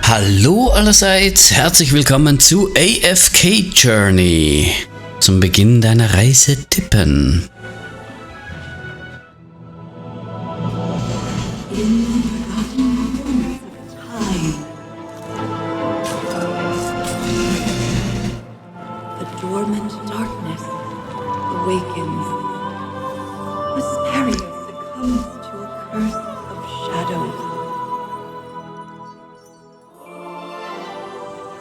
Hallo allerseits, herzlich willkommen zu AFK Journey. Zum Beginn deiner Reise tippen.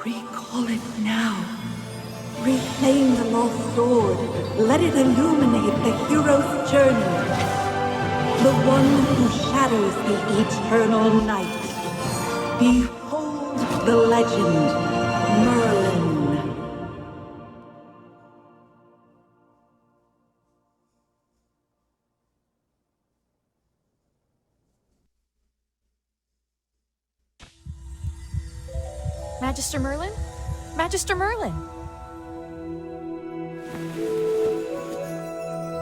Recall it now. Reclaim the lost sword. Let it illuminate the hero's journey. The one who shatters the eternal night. Behold the legend, Merlin. Magister Merlin? Magister Merlin!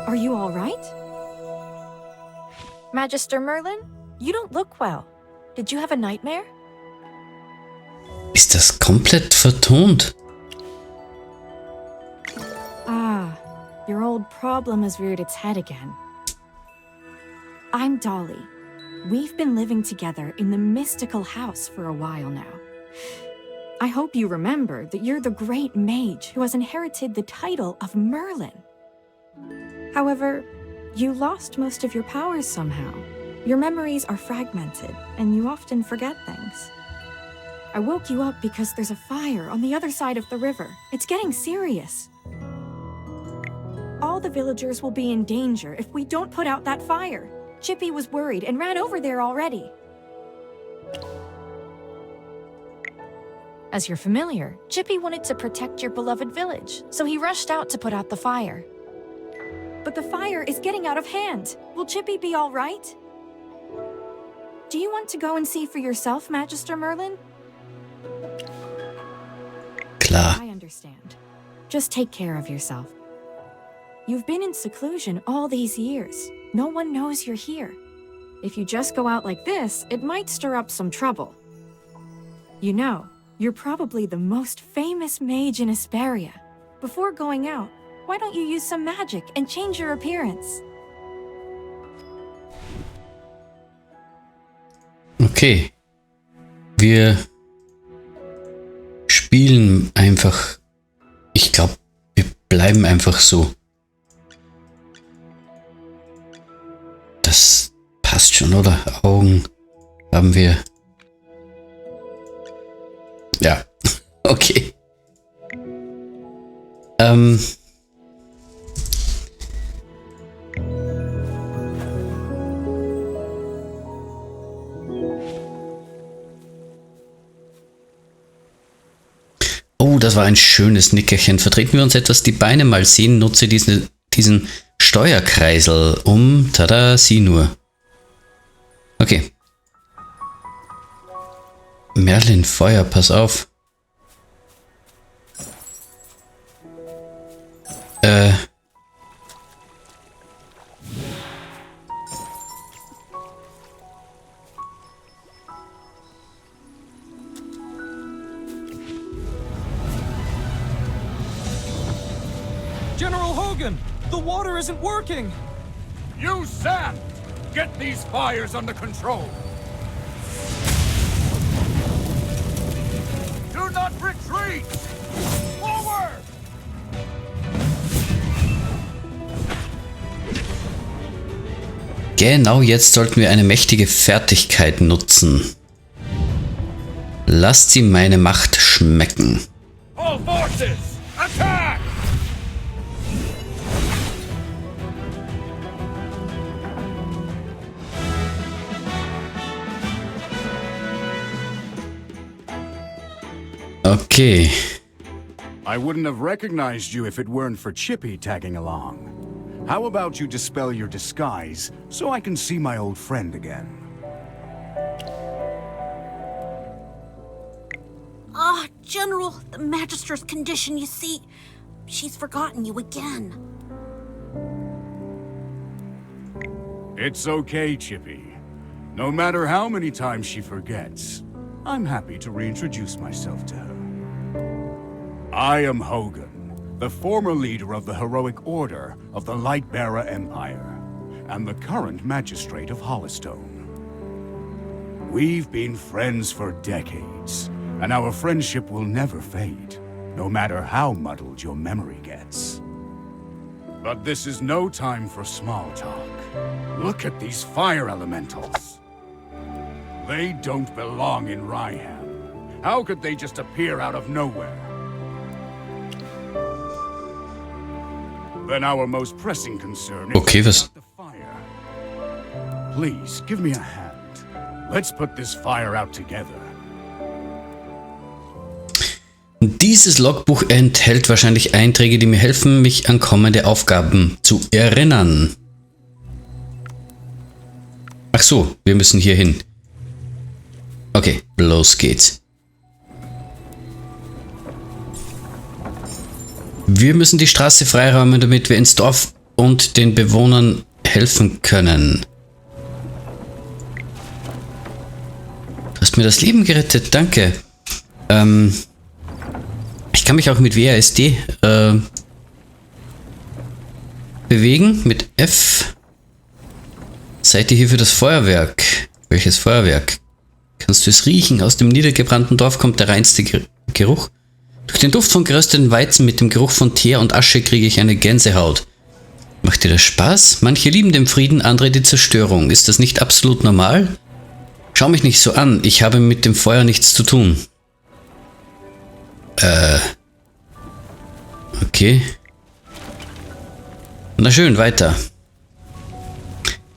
Are you all right? Magister Merlin? You don't look well. Did you have a nightmare? Ist das komplett vertont? Ah, your old problem has reared its head again. I'm Dolly. We've been living together in the mystical house for a while now. I hope you remember that you're the great mage who has inherited the title of Merlin. However, you lost most of your powers somehow. Your memories are fragmented, and you often forget things. I woke you up because there's a fire on the other side of the river. It's getting serious. All the villagers will be in danger if we don't put out that fire. Chippy was worried and ran over there already. As you're familiar, Chippy wanted to protect your beloved village, so he rushed out to put out the fire. But the fire is getting out of hand. Will Chippy be all right? Do you want to go and see for yourself, Magister Merlin? Klar. I understand. Just take care of yourself. You've been in seclusion all these years. No one knows you're here. If you just go out like this, it might stir up some trouble. You know, you're probably the most famous mage in Asperia. Before going out, why don't you use some magic and change your appearance? Okay. Wir spielen einfach. Ich glaube, wir bleiben einfach so. Das passt schon, oder? Augen haben wir. Ja, okay. Oh, das war ein schönes Nickerchen. Vertreten wir uns etwas die Beine mal sehen. Nutze diesen Steuerkreisel um. Tada, sieh nur. Okay. Merlin, Feuer, pass auf. General Hogan, the water isn't working. Use sand. Get these fires under control. Do not retreat! Forward! Genau jetzt sollten wir eine mächtige Fertigkeit nutzen. Lasst sie meine Macht schmecken. All forces, attack! Okay. I wouldn't have recognized you if it weren't for Chippy tagging along. How about you dispel your disguise so I can see my old friend again? General, the Magister's condition, you see, she's forgotten you again. It's okay, Chippy. No matter how many times she forgets, I'm happy to reintroduce myself to her. I am Hogan, the former leader of the heroic order of the Lightbearer Empire, and the current magistrate of Hollystone. We've been friends for decades, and our friendship will never fade, no matter how muddled your memory gets. But this is no time for small talk. Look at these fire elementals. They don't belong in Rhyham. How could they just appear out of nowhere? Then our most pressing concern is about the fire. Please, give me a hand. Let's put this fire out together. Dieses Logbuch enthält wahrscheinlich Einträge, die mir helfen, mich an kommende Aufgaben zu erinnern. Ach so, wir müssen hier hin. Okay, los geht's. Wir müssen die Straße freiräumen, damit wir ins Dorf und den Bewohnern helfen können. Du hast mir das Leben gerettet, danke. Ich kann mich auch mit WASD bewegen, mit F. Seite hier für das Feuerwerk. Welches Feuerwerk? Kannst du es riechen? Aus dem niedergebrannten Dorf kommt der reinste Geruch. Durch den Duft von gerösteten Weizen mit dem Geruch von Teer und Asche kriege ich eine Gänsehaut. Macht dir das Spaß? Manche lieben den Frieden, andere die Zerstörung. Ist das nicht absolut normal? Schau mich nicht so an, ich habe mit dem Feuer nichts zu tun. Okay. Na schön, weiter.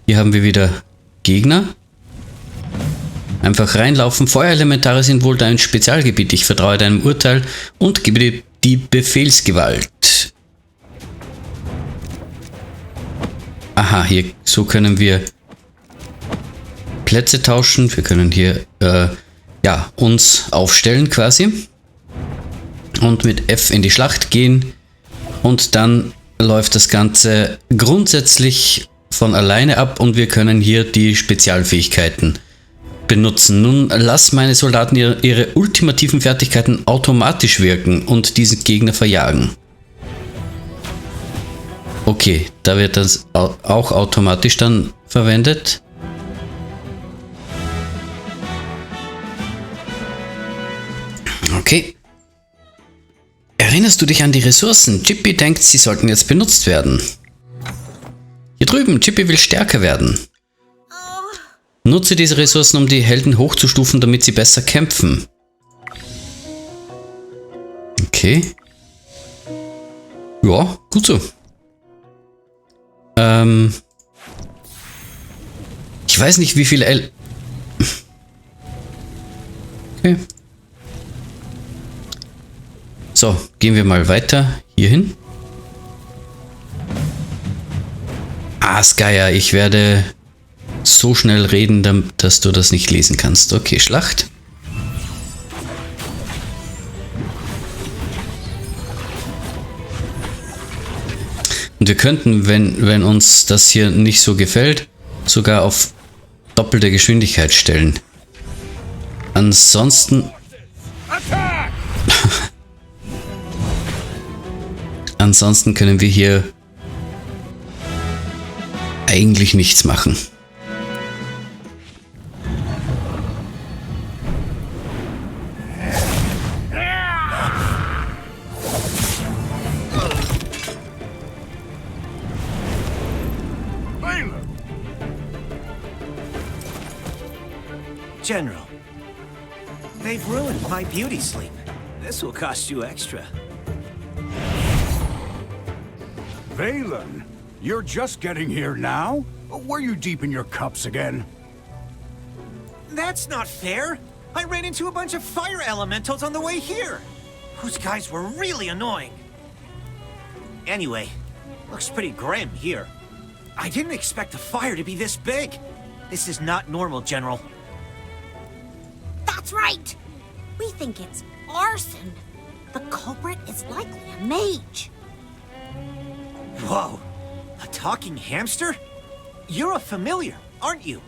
Hier haben wir wieder Gegner. Einfach reinlaufen. Feuerelementare sind wohl dein Spezialgebiet. Ich vertraue deinem Urteil und gebe dir die Befehlsgewalt. Aha, hier, so können wir Plätze tauschen. Wir können hier, ja, uns aufstellen quasi. Und mit F in die Schlacht gehen. Und dann läuft das Ganze grundsätzlich von alleine ab und wir können hier die Spezialfähigkeiten benutzen. Nun lass meine Soldaten ihre ultimativen Fertigkeiten automatisch wirken und diesen Gegner verjagen. Okay, da wird das auch automatisch dann verwendet. Okay. Erinnerst du dich an die Ressourcen? Chippy denkt, sie sollten jetzt benutzt werden. Hier drüben, Chippy will stärker werden. Nutze diese Ressourcen, um die Helden hochzustufen, damit sie besser kämpfen. Okay. Ja, gut so. Ich weiß nicht, wie viele Okay. So, gehen wir mal weiter hier hin. Aasgeier, ich werde so schnell reden, dass du das nicht lesen kannst. Okay, Schlacht. Und wir könnten, wenn uns das hier nicht so gefällt, sogar auf doppelte Geschwindigkeit stellen. Ansonsten... Ansonsten können wir hier eigentlich nichts machen. General, they've ruined my beauty sleep. This will cost you extra. Valen, you're just getting here now? Were you deep in your cups again? That's not fair. I ran into a bunch of fire elementals on the way here. Those guys were really annoying. Anyway, looks pretty grim here. I didn't expect the fire to be this big. This is not normal, General. That's right. We think it's arson. The culprit is likely a mage. Whoa, a talking hamster? You're a familiar, aren't you?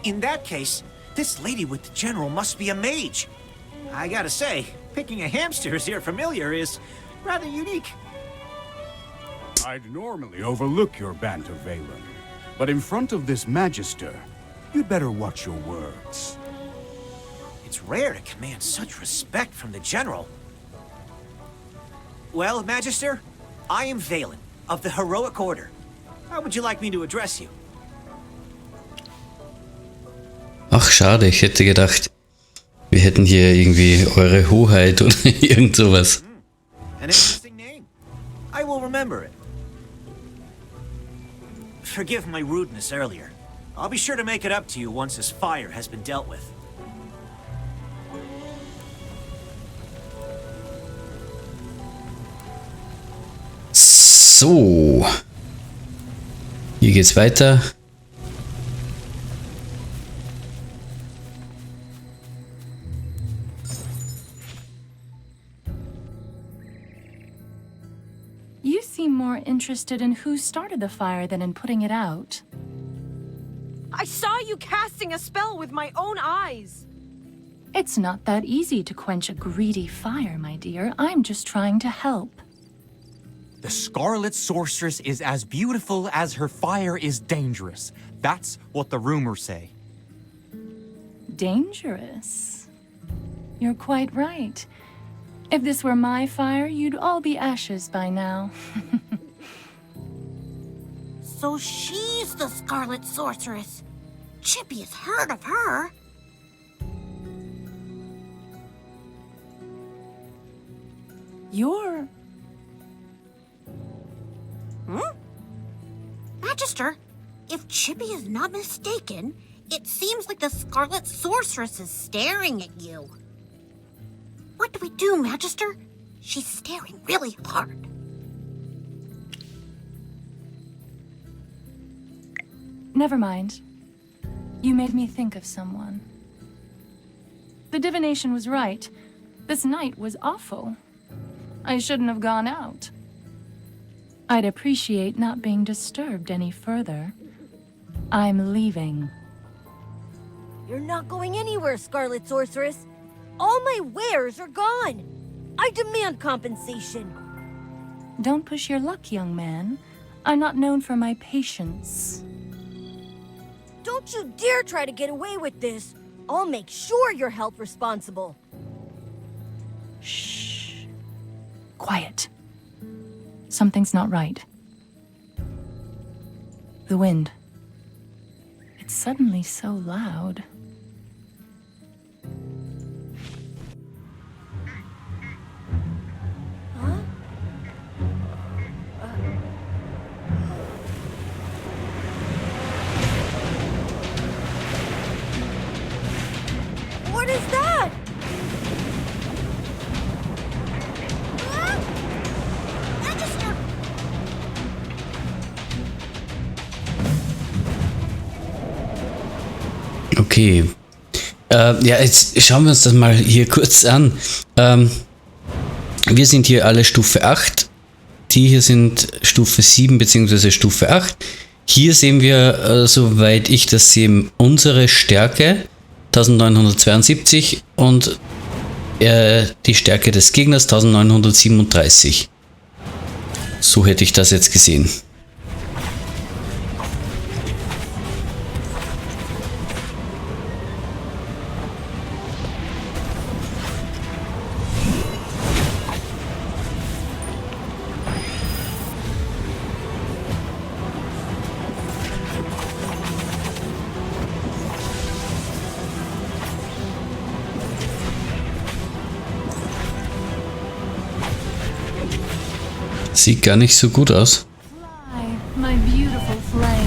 In that case, this lady with the general must be a mage. I gotta say, picking a hamster as your familiar is rather unique. I'd normally overlook your banter, Valen. But in front of this Magister, you'd better watch your words. It's rare to command such respect from the general. Well, Magister, I am Valen, of the Heroic Order. How would you like me to address you? Ach, schade, ich hätte gedacht, wir hätten hier irgendwie eure Hoheit oder irgend sowas. An interesting name. I will remember it. Forgive my rudeness earlier. I'll be sure to make it up to you once this fire has been dealt with. So. Hier geht's weiter. You seem more interested in who started the fire than in putting it out. I saw you casting a spell with my own eyes. It's not that easy to quench a greedy fire, my dear. I'm just trying to help. The Scarlet Sorceress is as beautiful as her fire is dangerous. That's what the rumors say. Dangerous? You're quite right. If this were my fire, you'd all be ashes by now. So she's the Scarlet Sorceress. Chippy has heard of her. You're... Magister, if Chippy is not mistaken, it seems like the Scarlet Sorceress is staring at you. What do we do, Magister? She's staring really hard. Never mind. You made me think of someone. The divination was right. This night was awful. I shouldn't have gone out. I'd appreciate not being disturbed any further. I'm leaving. You're not going anywhere, Scarlet Sorceress. All my wares are gone. I demand compensation. Don't push your luck, young man. I'm not known for my patience. Don't you dare try to get away with this. I'll make sure you're held responsible. Shh. Quiet. Something's not right. The wind. It's suddenly so loud. What is that? Magister! Okay. Ja, jetzt schauen wir uns das mal hier kurz an. Wir sind hier alle Stufe 8. Die hier sind Stufe 7 bzw. Stufe 8. Hier sehen wir, soweit ich das sehe, unsere Stärke 1972 und die Stärke des Gegners 1937. So hätte ich das jetzt gesehen. Sieht gar nicht so gut aus. Fly, my beautiful flame.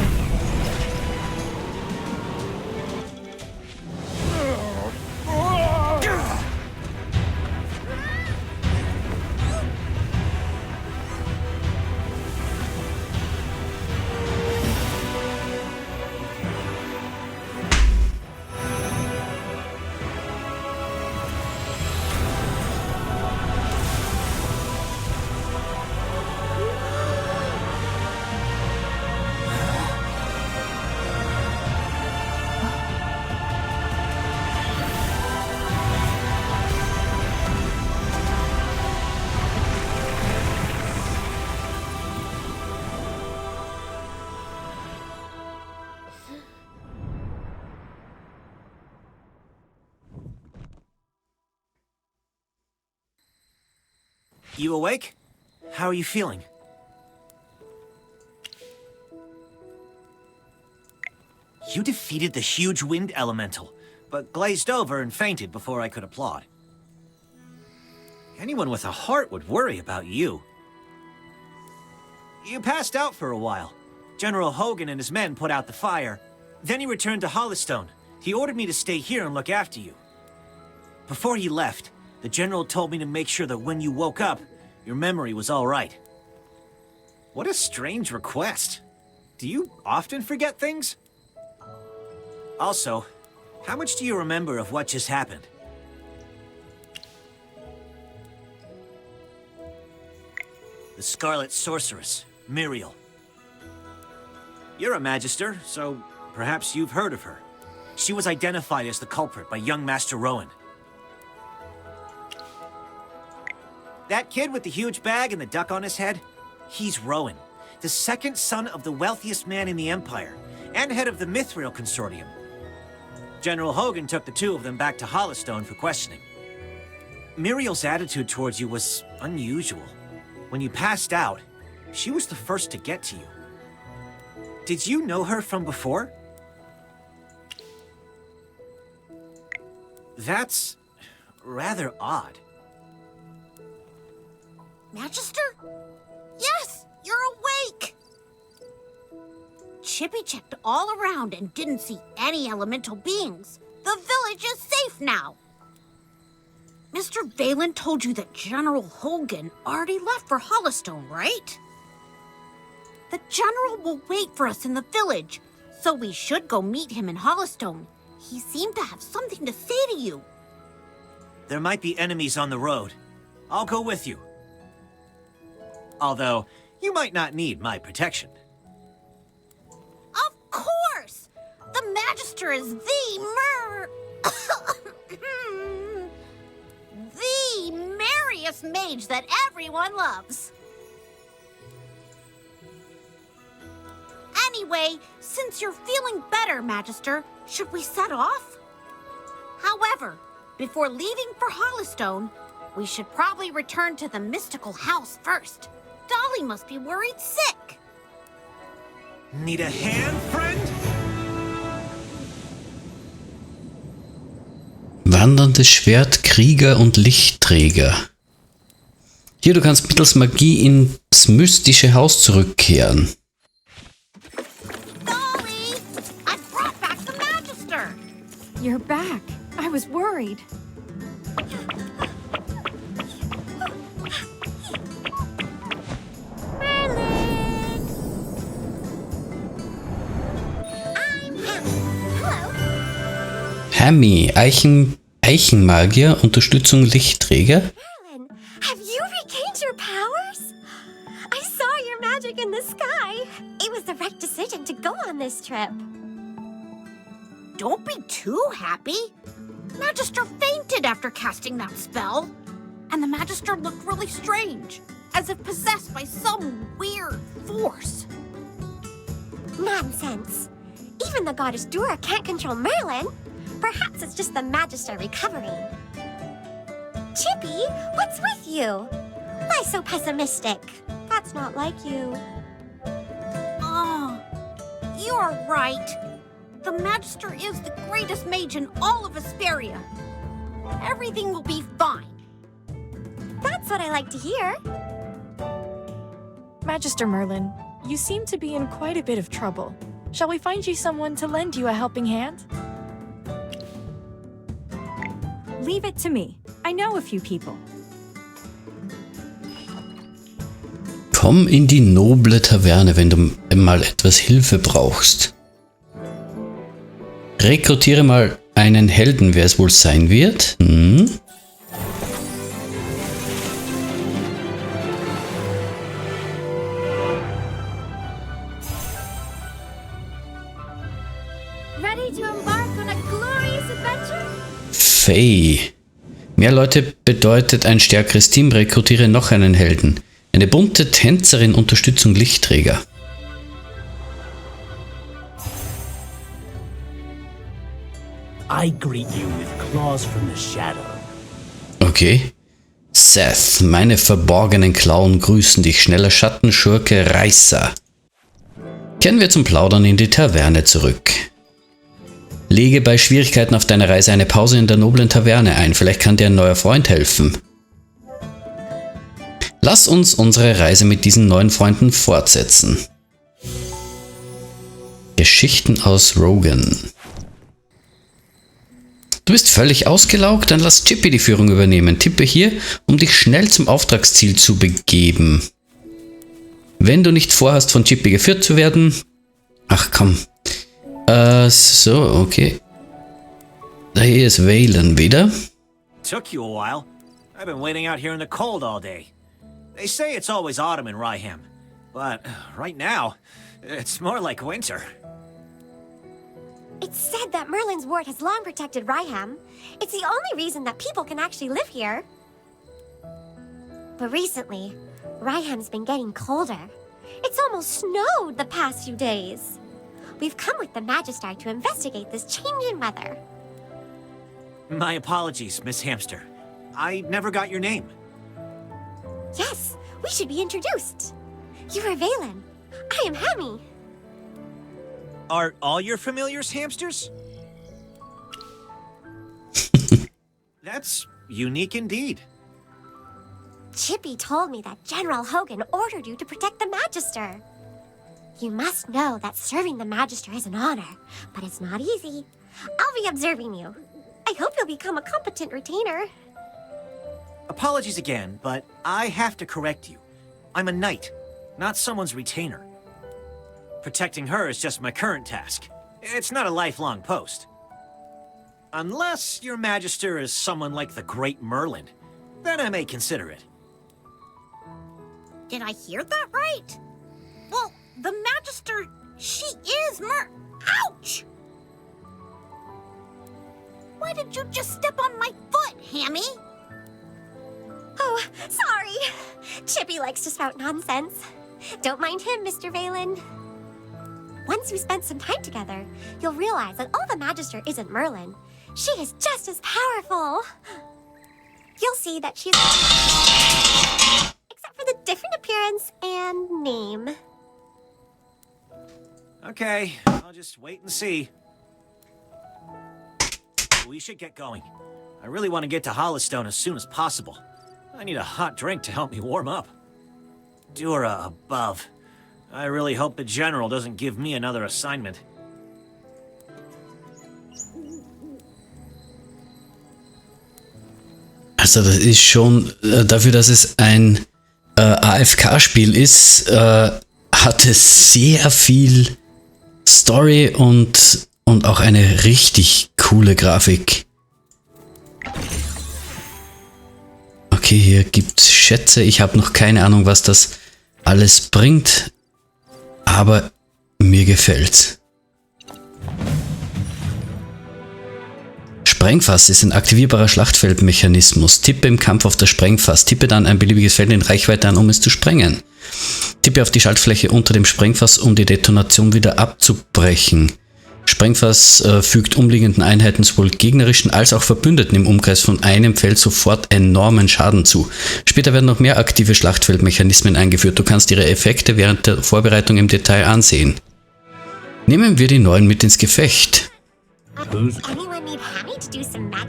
You awake? How are you feeling? You defeated the huge wind elemental, but glazed over and fainted before I could applaud. Anyone with a heart would worry about you. You passed out for a while. General Hogan and his men put out the fire. Then he returned to Hollystone. He ordered me to stay here and look after you. Before he left, the general told me to make sure that when you woke up, your memory was all right. What a strange request. Do you often forget things? Also, how much do you remember of what just happened? The Scarlet Sorceress, Muriel. You're a Magister, so perhaps you've heard of her. She was identified as the culprit by young Master Rowan. That kid with the huge bag and the duck on his head? He's Rowan, the second son of the wealthiest man in the Empire, and head of the Mithril Consortium. General Hogan took the two of them back to Hollystone for questioning. Muriel's attitude towards you was unusual. When you passed out, she was the first to get to you. Did you know her from before? That's rather odd. Magister? Yes, you're awake! Chippy checked all around and didn't see any elemental beings. The village is safe now. Mr. Valen told you that General Hogan already left for Hollystone, right? The General will wait for us in the village, so we should go meet him in Hollystone. He seemed to have something to say to you. There might be enemies on the road. I'll go with you. Although, you might not need my protection. Of course! The Magister is the merriest mage that everyone loves. Anyway, since you're feeling better, Magister, should we set off? However, before leaving for Hollystone, we should probably return to the mystical house first. Dolly must be worried sick. Need a hand, friend? Wanderndes Schwert, Krieger und Lichtträger. Hier, du kannst mittels Magie ins mystische Haus zurückkehren. Dolly! I brought back the Magister! You're back. I was worried. Hammy, Eichenmagier, Unterstützung Lichtträger. Merlin, have you regained your powers? I saw your magic in the sky. It was the right decision to go on this trip. Don't be too happy. Magister fainted after casting that spell. And the Magister looked really strange, as if possessed by some weird force. Nonsense. Even the goddess Dura can't control Merlin. Perhaps it's just the Magister recovering. Chippy, what's with you? Why so pessimistic? That's not like you. Oh, you're right. The Magister is the greatest mage in all of Vesperia. Everything will be fine. That's what I like to hear. Magister Merlin, you seem to be in quite a bit of trouble. Shall we find you someone to lend you a helping hand? Leave it to me. I know a few people. Komm in die noble Taverne, wenn du mal etwas Hilfe brauchst. Rekrutiere mal einen Helden, wer es wohl sein wird. Ready to embark on a glorious adventure? Faye. Mehr Leute bedeutet ein stärkeres Team. Rekrutiere noch einen Helden. Eine bunte Tänzerin, Unterstützung Lichtträger. I greet you with claws from the shadow. Okay. Seth, meine verborgenen Klauen grüßen dich, schneller Schattenschurke Reise. Kehren wir zum Plaudern in die Taverne zurück. Lege bei Schwierigkeiten auf deiner Reise eine Pause in der noblen Taverne ein, vielleicht kann dir ein neuer Freund helfen. Lass uns unsere Reise mit diesen neuen Freunden fortsetzen. Geschichten aus Rogan. Du bist völlig ausgelaugt? Dann lass Chippy die Führung übernehmen. Tippe hier, um dich schnell zum Auftragsziel zu begeben. Wenn du nicht vorhast, von Chippy geführt zu werden... Ach komm. So, okay. Da hier ist Valen wieder. Took you a while. I've been waiting out here in the cold all day. They say it's always autumn in Rhyham, but right now, it's more like winter. It's said that Merlin's ward has long protected Rhyham. It's the only reason that people can actually live here. But recently, Rhyham's been getting colder. It's almost snowed the past few days. We've come with the Magister to investigate this change in weather. My apologies, Miss Hamster. I never got your name. Yes, we should be introduced. You are Valen. I am Hemi. Are all your familiars hamsters? That's unique indeed. Chippy told me that General Hogan ordered you to protect the Magister. You must know that serving the Magister is an honor, but it's not easy. I'll be observing you. I hope you'll become a competent retainer. Apologies again, but I have to correct you. I'm a knight, not someone's retainer. Protecting her is just my current task. It's not a lifelong post. Unless your Magister is someone like the Great Merlin, then I may consider it. Did I hear that right? Well, the Magister, she is Ouch! Why did you just step on my foot, Hammy? Oh, sorry. Chippy likes to spout nonsense. Don't mind him, Mr. Valen. Once we spend some time together, you'll realize that all the Magister isn't Merlin. She is just as powerful. You'll see that she's... except for the different appearance and name. Okay, I'll just wait and see. We should get going. I really want to get to Hollowstone as soon as possible. I need a hot drink to help me warm up. Dura above. I really hope the General doesn't give me another assignment. Also das ist schon, dafür, dass es ein AFK-Spiel ist, hat es sehr viel Story und auch eine richtig coole Grafik. Okay, hier gibt's Schätze. Ich habe noch keine Ahnung, was das alles bringt, aber mir gefällt's. Sprengfass ist ein aktivierbarer Schlachtfeldmechanismus. Tippe im Kampf auf das Sprengfass. Tippe dann ein beliebiges Feld in Reichweite an, um es zu sprengen. Tippe auf die Schaltfläche unter dem Sprengfass, um die Detonation wieder abzubrechen. Sprengfass fügt umliegenden Einheiten sowohl gegnerischen als auch Verbündeten im Umkreis von einem Feld sofort enormen Schaden zu. Später werden noch mehr aktive Schlachtfeldmechanismen eingeführt. Du kannst ihre Effekte während der Vorbereitung im Detail ansehen. Nehmen wir die neuen mit ins Gefecht.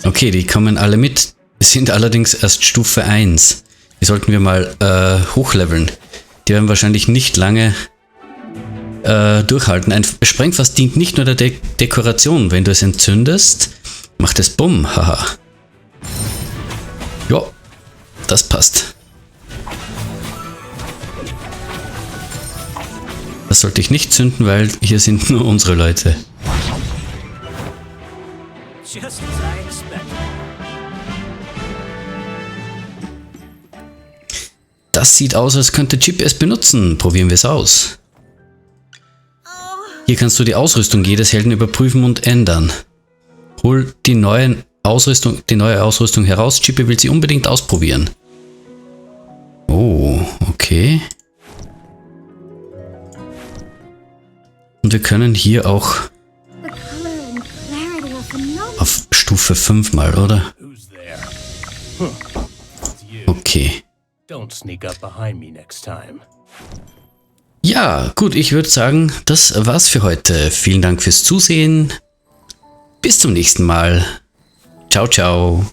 Okay, die kommen alle mit, sind allerdings erst Stufe 1. Die sollten wir mal hochleveln. Die werden wahrscheinlich nicht lange durchhalten. Ein Sprengfass dient nicht nur der Dekoration. Wenn du es entzündest, macht es Bumm. Haha. Ja, das passt. Das sollte ich nicht zünden, weil hier sind nur unsere Leute. Das sieht aus, als könnte Chip es benutzen. Probieren wir es aus. Hier kannst du die Ausrüstung jedes Helden überprüfen und ändern. Hol die neue Ausrüstung heraus. Chippy will sie unbedingt ausprobieren. Oh, okay. Und wir können hier auch auf Stufe 5 mal, oder? Okay. Don't sneak up behind me next time. Ja, gut, ich würde sagen, das war's für heute. Vielen Dank fürs Zusehen. Bis zum nächsten Mal. Ciao, ciao.